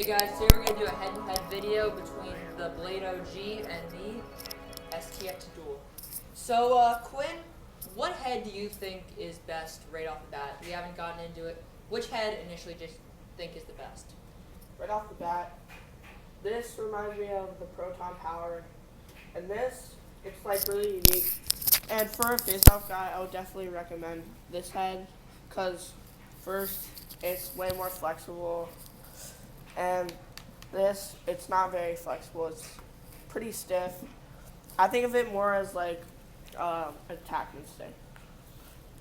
Hey guys, today we're going to do a head-to-head video between the Blade OG and the STX Duel. So, Quinn, what head do you think is best right off the bat? We haven't gotten into it. Which head initially just think is the best? Right off the bat, this reminds me of the Proton Power, and this, it's like really unique. And for a face-off guy, I would definitely recommend this head, because first, it's way more flexible, and this, it's not very flexible. It's pretty stiff. I think of it more as like attachment stick.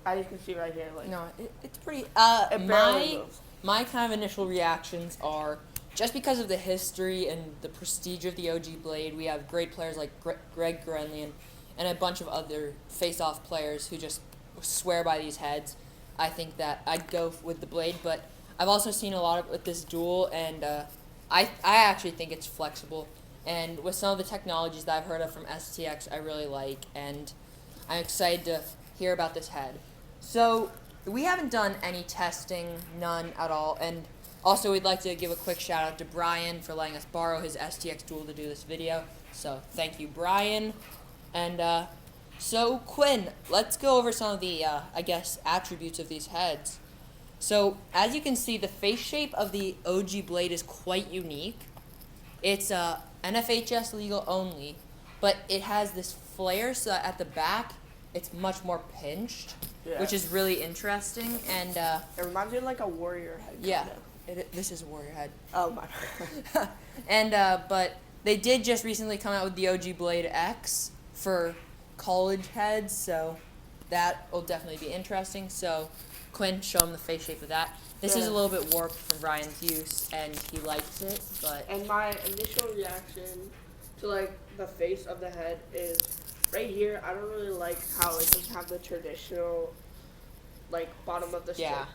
As you can see right here, like No, it's pretty. it barely moves. My kind of initial reactions are just because of the history and the prestige of the OG Blade. We have great players like Greg Grenlian and a bunch of other face-off players who just swear by these heads. I think that I'd go with the Blade, but I've also seen a lot with this Duel, and I actually think it's flexible. And with some of the technologies that I've heard of from STX, I really like, and I'm excited to hear about this head. So we haven't done any testing, none at all, and also we'd like to give a quick shout out to Brian for letting us borrow his STX Duel to do this video. So thank you, Brian. And so Quinn, let's go over some of the I guess attributes of these heads. So as you can see, the face shape of the OG Blade is quite unique. It's NFHS legal only, but it has this flare so that at the back it's much more pinched, which is really interesting. And it reminds me of like a warrior head. Yeah, this is a warrior head. Oh my. And but they did just recently come out with the OG Blade X for college heads, so that will definitely be interesting. So Quinn, show him the face shape of that. This is a little bit warped from Brian's use, and he likes it, but... And my initial reaction to, like, the face of the head is, right here, I don't really like how it doesn't have the traditional, like, bottom of the stick. Yeah.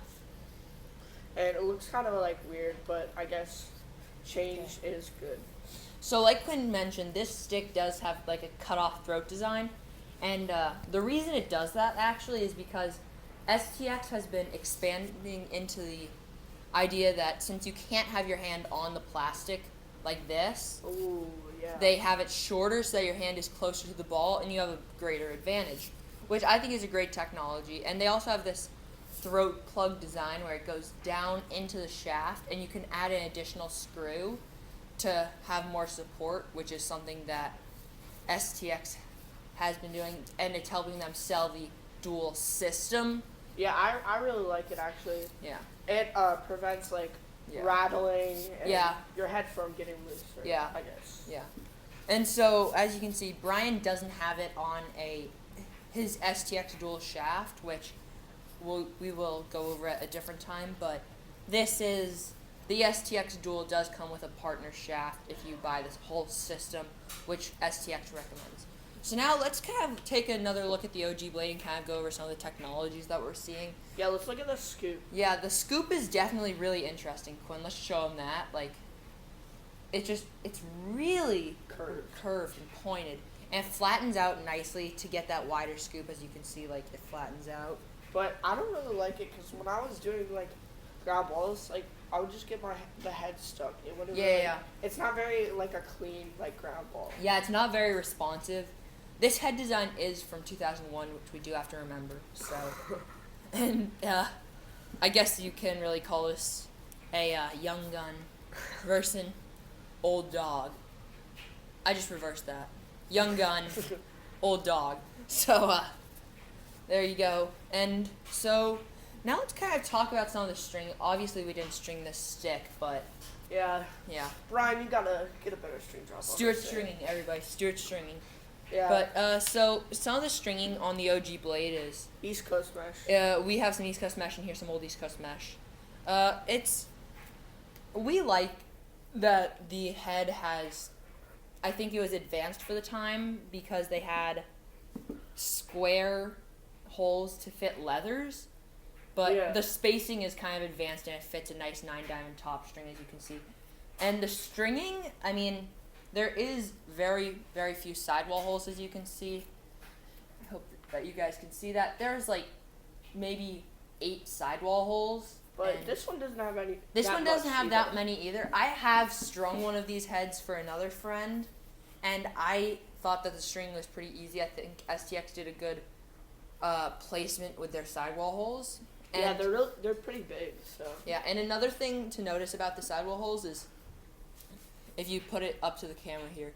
And it looks kind of, like, weird, but I guess change is good. So like Quinn mentioned, this stick does have, like, a cut-off throat design, and the reason it does that, actually, is because STX has been expanding into the idea that since you can't have your hand on the plastic like this, Ooh, yeah. they have it shorter so that your hand is closer to the ball and you have a greater advantage, which I think is a great technology. And they also have this throat plug design where it goes down into the shaft and you can add an additional screw to have more support, which is something that STX has been doing, and it's helping them sell the Duel system. Yeah, I really like it, actually. Yeah. It prevents, like, rattling and your head from getting loose, I guess. Yeah. And so, as you can see, Brian doesn't have it on his STX Duel shaft, which we will go over at a different time, but the STX Duel does come with a partner shaft if you buy this whole system, which STX recommends. So now let's kind of take another look at the OG Blade and kind of go over some of the technologies that we're seeing. Yeah, let's look at the scoop. Yeah, the scoop is definitely really interesting, Quinn. Let's show him that. Like, it's really curved and pointed, and it flattens out nicely to get that wider scoop. As you can see, like, it flattens out. But I don't really like it because when I was doing, like, ground balls, like, I would just get the head stuck. It wouldn't It's not very, like, a clean, like, ground ball. Yeah, it's not very responsive. This head design is from 2001, which we do have to remember. So, and I guess you can really call this a young gun versus old dog. I just reversed that. Young gun, old dog. So, there you go. And so, now let's kind of talk about some of the string. Obviously, we didn't string this stick, but... Yeah. Brian, you gotta get a better string drop. Stuart's stringing, everybody. Stuart's stringing. Yeah. But, so, some of the stringing on the OG Blade is... East Coast mesh. We have some East Coast mesh and here's some old East Coast mesh. We like that the head has... I think it was advanced for the time because they had square holes to fit leathers. But the spacing is kind of advanced and it fits a nice 9-diamond top string, as you can see. And the stringing, I mean... There is very, very few sidewall holes, as you can see. I hope that you guys can see that. There's, like, maybe 8 sidewall holes But And this one doesn't have any. this that one doesn't much have either. that many either. I have strung one of these heads for another friend, and I thought that the string was pretty easy. I think STX did a good placement with their sidewall holes. And Yeah, they're pretty big. So. yeah, and another thing to notice about the sidewall holes is, if you put it up to the camera here,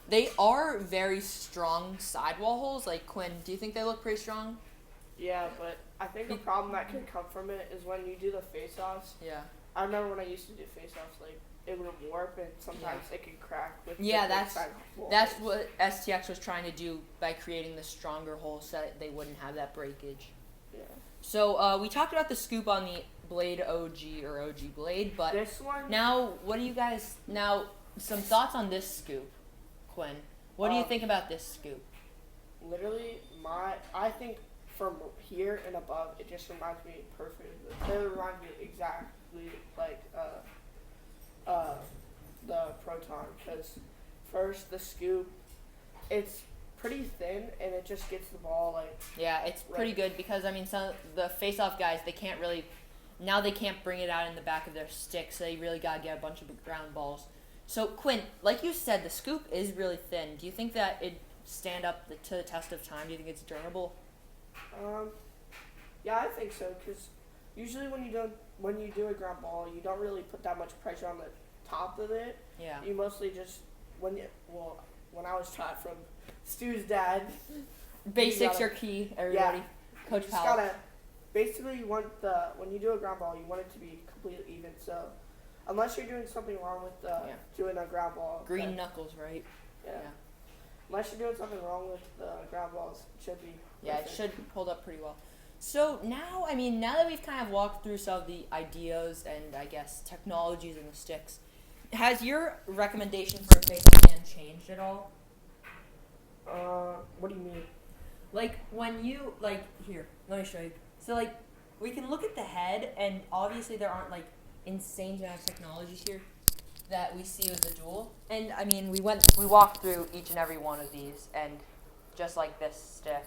they are very strong sidewall holes. Like, Quinn, do you think they look pretty strong? Yeah, but I think the problem that can come from it is when you do the face-offs. Yeah. I remember when I used to do face-offs, like it would warp and sometimes it can crack with. Yeah, the big sidewall that's holes. what STX was trying to do by creating the stronger hole so that they wouldn't have that breakage. Yeah. So we talked about the scoop on the Blade OG or OG Blade, but This one. now what do you guys some thoughts on this scoop, Quinn? What do you think about this scoop? Literally, I think from here and above, it just reminds me perfectly. It reminds me exactly like the Proton, because first the scoop, it's pretty thin and it just gets the ball like. Yeah, it's pretty good because I mean some the face-off guys they can't bring it out in the back of their stick, so they really gotta get a bunch of ground balls. So Quinn, like you said, the scoop is really thin. Do you think that it stand up to the test of time? Do you think it's durable? Yeah, I think so. Because usually when you do a ground ball, you don't really put that much pressure on the top of it. Yeah. You mostly just when I was taught from Stu's dad. Basics are key, everybody. Yeah, Coach you just Powell. gotta basically when you do a ground ball, you want it to be completely even. So unless you're doing something wrong with doing a ground ball, Green knuckles, right? Yeah. Yeah. Unless you're doing something wrong with the ground balls, it should be. Yeah, it perfect. should hold up pretty well. So now that we've kind of walked through some of the ideas and I guess technologies in the sticks, has your recommendation for a face-off hand changed at all? What do you mean? Like when you here, let me show you. So like we can look at the head, and obviously there aren't like insane amount of technologies here that we see with the Duel. And I mean we walked through each and every one of these, and just like this stick,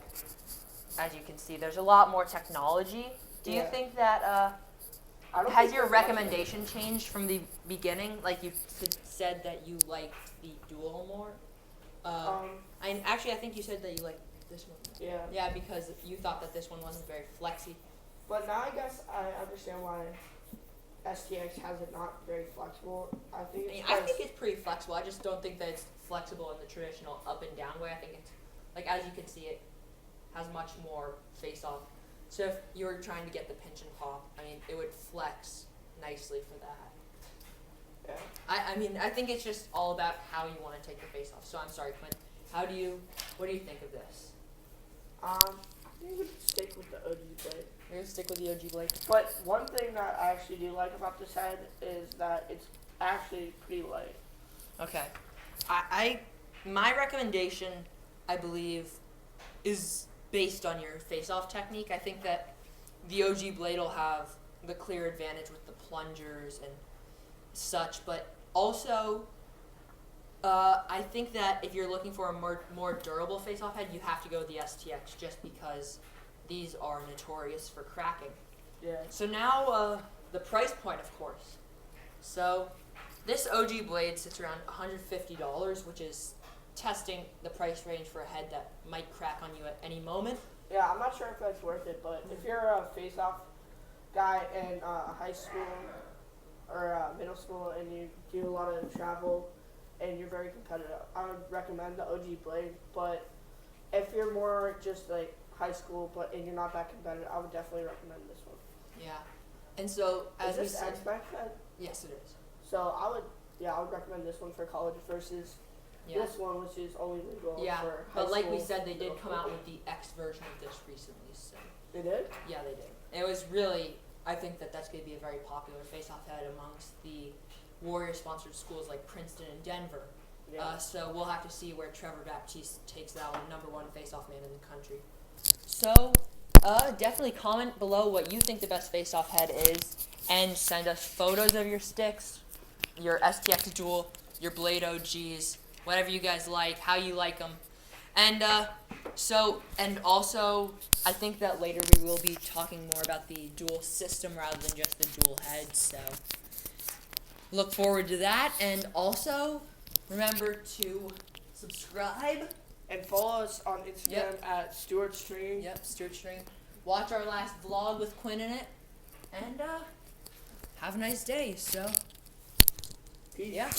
as you can see, there's a lot more technology. Do you think that has your recommendation changed from the beginning? Like you said that you like the Duel more. I think you said that you like this one. Yeah. Yeah, because you thought that this one wasn't very flexy. But now I guess I understand why STX has it not very flexible. I think it's pretty flexible. I just don't think that it's flexible in the traditional up and down way. I think it's like, as you can see, it has much more face off. So if you were trying to get the pinch and pop, I mean, it would flex nicely for that. Yeah. I think it's just all about how you want to take the face off. So I'm sorry, Clint. What do you think of this? I think we would stick with the OG blade. You're gonna stick with the OG blade. But one thing that I actually do like about this head is that it's actually pretty light. Okay. My recommendation, I believe, is based on your face-off technique. I think that the OG blade will have the clear advantage with the plungers and such, but also I think that if you're looking for a more durable face-off head, you have to go with the STX just because these are notorious for cracking. Yeah. So now the price point, of course. So this OG blade sits around $150, which is testing the price range for a head that might crack on you at any moment. Yeah, I'm not sure if that's worth it, but if you're a face-off guy in high school or middle school and you do a lot of travel and you're very competitive, I would recommend the OG blade. But if you're more just like high school and you're not that competitive, I would definitely recommend this one. Yeah. And so as is this X-Max head? Yes, it is. So I would recommend this one for college versus this one, which is only legal for high school. But like we said, they did come out with the X version of this recently. So they did? Yeah, they did. It was really, I think that's going to be a very popular face-off head amongst the Warrior-sponsored schools like Princeton and Denver. Yeah. So we'll have to see where Trevor Baptiste takes that one, #1 face-off man in the country. So definitely comment below what you think the best face-off head is, and send us photos of your sticks, your STX Duel, your Blade OGs, whatever you guys like, how you like them. And So, and also, I think that later we will be talking more about the dual system rather than just the dual heads, so look forward to that. And also, remember to subscribe. And follow us on Instagram at Stuart Stream. Yep, Stuart Stream. Watch our last vlog with Quinn in it. And, have a nice day, so, Peace. yeah.